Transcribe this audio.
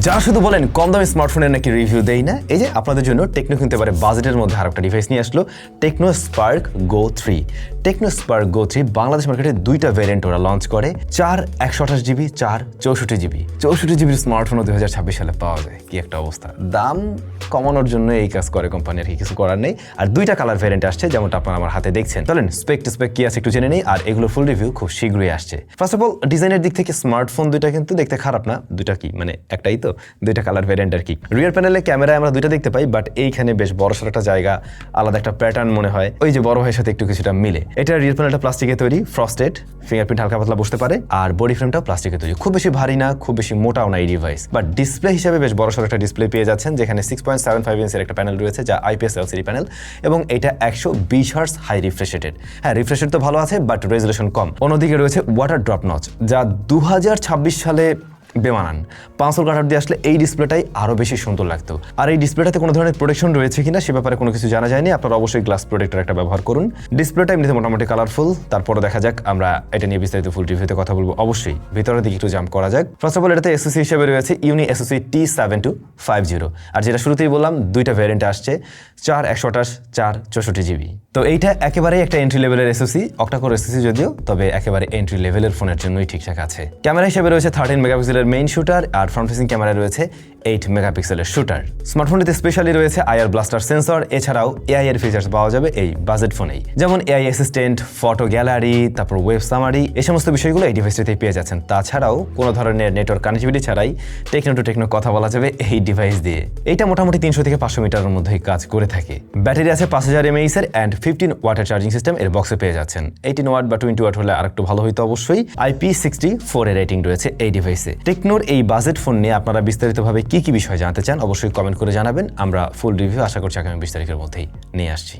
যারা শুধু বলেন কম দামি স্মার্টফোনের নাকি রিভিউ দেই না, এই যে আপনাদের জন্য টেকনো কিনতে পারে বাজেটের মধ্যে আর একটা ডিভাইস নিয়ে আসলো, টেকনো স্পার্ক গো 3। টেকনো স্পার্ক গো 3 বাংলাদেশ মার্কেটে দুইটা ভ্যারিয়েন্ট ওরা লঞ্চ করে, 4 128GB, 4 64GB। 64GBর স্মার্টফোনও 2026 সালে পাওয়া যায়। কি একটা অবস্থা! দাম কমানোর জন্য এই কাজ করে কোম্পানি, আর কিছু করার নেই। আর দুইটা কালার ভ্যারিয়েন্ট আসছে, যেমনটা আপনারা আমার হাতে দেখছেন। চলেন স্পেক কি আছে একটু জেনে নেই, আর এগুলো ফুল রিভিউ খুব শীঘ্রই আসছে। ফার্স্ট অফ অল, ডিজাইনের দিক থেকে স্মার্টফোন দুইটা কিন্তু দেখতে খারাপ না। দুইটা কি মানে একটাই তো, দুইটা কালার ভ্যারিয়েন্ট আর কি। রিয়ার প্যানেলে ক্যামেরায় আমরা দুইটা দেখতে পাই, বাট এইখানে বেশ বড়সড় একটা জায়গা, আলাদা একটা প্যাটার্ন মনে হয়, ওই যে বড় ভাইয়ের সাথে একটু কিছুটা মিলে। এটা রিয়ার প্যানেলটা প্লাস্টিকে তৈরি, ফ্রস্টেড, ফিঙ্গারপ্রিন্ট হালকা পাতলা বসতে পারে, আর বডি ফ্রেমটাও প্লাস্টিকে তৈরি। খুব বেশি ভারী না, খুব বেশি মোটাও না এই ডিভাইস। বাট ডিসপ্লে হিসেবে বেশ বড়সড় একটা ডিসপ্লে পেয়ে যাচ্ছেন, যেখানে 6.75 ইঞ্চের একটা প্যানেল রয়েছে, যা IPS LCD প্যানেল, এবং এটা 120 হার্টজ হাই রিফ্রেশ রেটেড। হ্যাঁ, রিফ্রেশ রেট তো ভালো আছে, বাট রেজুলেশন কম। অন্যদিকে রয়েছে ওয়াটার ড্রপ নচ, যা 2026 সালে বেমানান। পাঁচল কাটার দিয়ে আসলে এই ডিসপ্লেটাই আরো বেশি সুন্দর লাগতো। আর এই ডিসপ্লেটাতে কোনো ধরনের প্রোটেকশন রয়েছে কিনা সে ব্যাপারে কোনো কিছু জানা যায়নি। আপনারা অবশ্যই গ্লাস প্রোটেক্টর একটা ব্যবহার করুন। ডিসপ্লেটা এমনিতে মোটামুটি কালারফুল। তারপরে দেখা যাক, আমরা এটা নিয়ে বিস্তারিত ফুল রিভিউতে কথা বলবো অবশ্যই। ভিতরের দিকে একটু জাম্প করা যাক। ফার্স্ট অফ অল, এটাতে SoC হিসেবে রয়েছে ইউনি SoC T7250। আর যেটা শুরুতেই বললাম, দুইটা ভ্যারিয়েন্টে আসছে, 4 128, 4 64GB। তো এইটা একেবারেই একটা এন্ট্রি লেভেলের SoC, অক্টাকোর SoC যদিও, তবে একেবারে এন্ট্রি লেভেলের ফোনের জন্যই ঠিকঠাক আছে। ক্যামেরা হিসেবে রয়েছে 13 মেগাপিক্সেলের মেইন শুটার, আর ফ্রন্ট ফেসিং ক্যামেরায় রয়েছে 8 মেগাপিক্সেলের শুটার। স্মার্টফোনটিতে স্পেশালি রয়েছে IR ব্লাস্টার সেন্সর, এছাড়াও AI এর ফিচার্স পাওয়া যাবে এই বাজেট ফোনেই, যেমন AI অ্যাসিস্ট্যান্ট, ফটো গ্যালারি, তারপর ওয়েব সামারি, এই সমস্ত বিষয়গুলো এই ডিভাইসটিতেই পেয়ে যাচ্ছেন। তাছাড়াও কোনো ধরনের নেটওয়ার্ক কানেক্টিভিটি ছাড়াই টেকনো টু টেকনো কথা বলা যাবে এই ডিভাইস দিয়ে। এইটা মোটামুটি 300 থেকে 500 মিটারের মধ্যেই কাজ করে থাকে। ব্যাটারি আছে 5000 mAh এর অ্যান্ড 15 ওয়াটের চার্জিং সিস্টেম এর বক্সে পেয়ে যাচ্ছেন। 18 ওয়াট বা 20 ওয়াট হলে আরেকটু ভালো হইতো অবশ্যই। IP64 এর রেটিং রয়েছে এই ডিভাইসে। টেকনোর এই বাজেট ফোন নিয়ে আপনারা বিস্তারিতভাবে কি কি বিষয় জানতে চান অবশ্যই কমেন্ট করে জানাবেন। আমরা ফুল রিভিউ আশা করছি আগামী 20 তারিখের মধ্যেই নিয়ে আসছি।